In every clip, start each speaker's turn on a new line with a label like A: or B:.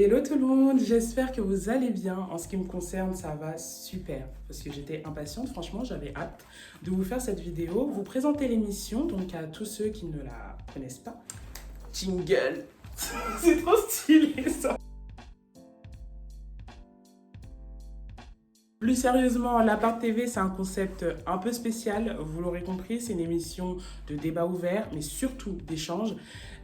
A: Hello tout le monde, j'espère que vous allez bien. En ce qui me concerne, ça va super parce que j'étais impatiente. Franchement, j'avais hâte de vous faire cette vidéo, vous présenter l'émission, donc à tous ceux qui ne la connaissent pas. Jingle. C'est trop stylé ça. Plus sérieusement, l'Appart TV, c'est un concept un peu spécial. Vous l'aurez compris, c'est une émission de débat ouvert, mais surtout d'échange.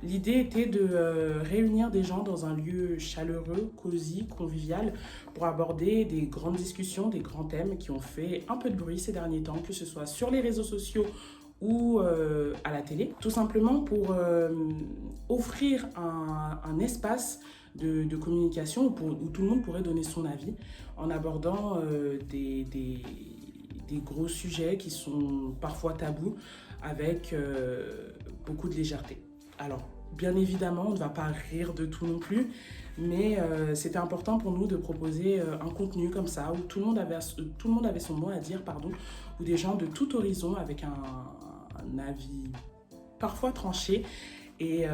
A: L'idée était de réunir des gens dans un lieu chaleureux, cosy, convivial, pour aborder des grandes discussions, des grands thèmes qui ont fait un peu de bruit ces derniers temps, que ce soit sur les réseaux sociaux ou à la télé. Tout simplement pour offrir un espace de communication où tout le monde pourrait donner son avis en abordant des gros sujets qui sont parfois tabous avec beaucoup de légèreté. Alors, bien évidemment, on ne va pas rire de tout non plus, mais c'était important pour nous de proposer un contenu comme ça, où tout le monde avait son mot à dire, où des gens de tout horizon avec un avis parfois tranché et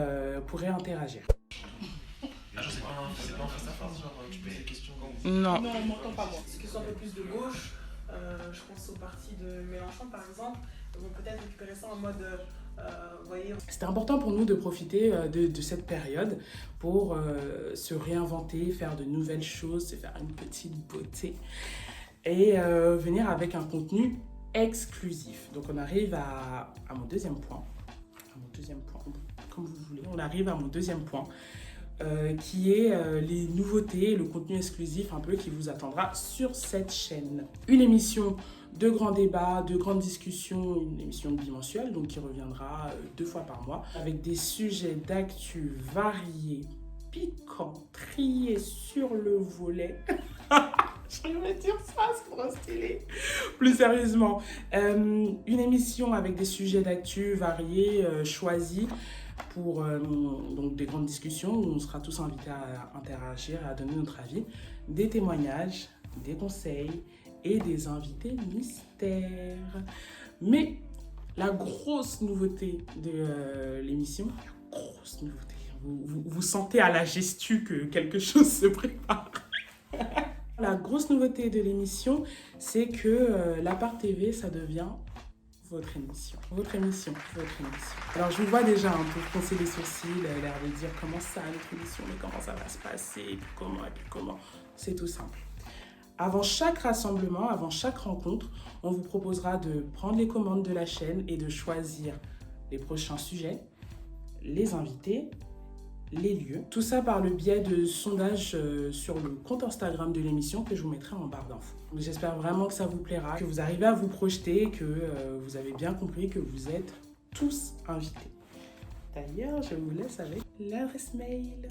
A: pourraient interagir.
B: C'est pas en face à face, genre tu poses des questions quand vous...
A: Non.
C: Non, on m'entend pas moi. Ceux qui sont un peu plus de gauche, je pense au parti de Mélenchon par exemple, ils vont peut-être récupérer ça en mode, vous voyez...
A: C'était important pour nous de profiter de cette période pour se réinventer, faire de nouvelles choses, se faire une petite beauté et venir avec un contenu exclusif. Donc on arrive à mon deuxième point, comme vous voulez, on arrive à mon deuxième point. Qui est les nouveautés, le contenu exclusif un peu qui vous attendra sur cette chaîne. Une émission de grands débats, de grandes discussions, une émission bimensuelle donc qui reviendra 2 fois par mois avec des sujets d'actu variés, piquants, triés sur le volet. Je vais dire ça, c'est trop stylé. Plus sérieusement, une émission avec des sujets d'actu variés, choisis pour donc des grandes discussions où on sera tous invités à interagir, à donner notre avis, des témoignages, des conseils et des invités mystères. Mais la grosse nouveauté de l'émission, vous sentez à la gestu que quelque chose se prépare. La grosse nouveauté de l'émission, c'est que l'Appart TV, ça devient votre émission. Alors, je vous vois déjà un peu froncer les sourcils, l'air de dire comment ça, notre émission, mais comment ça va se passer, et puis comment. C'est tout simple. Avant chaque rassemblement, avant chaque rencontre, on vous proposera de prendre les commandes de la chaîne et de choisir les prochains sujets, les invités, les lieux. Tout ça par le biais de sondages sur le compte Instagram de l'émission que je vous mettrai en barre d'infos. J'espère vraiment que ça vous plaira, que vous arrivez à vous projeter, que vous avez bien compris que vous êtes tous invités. D'ailleurs, je vous laisse avec l'adresse mail.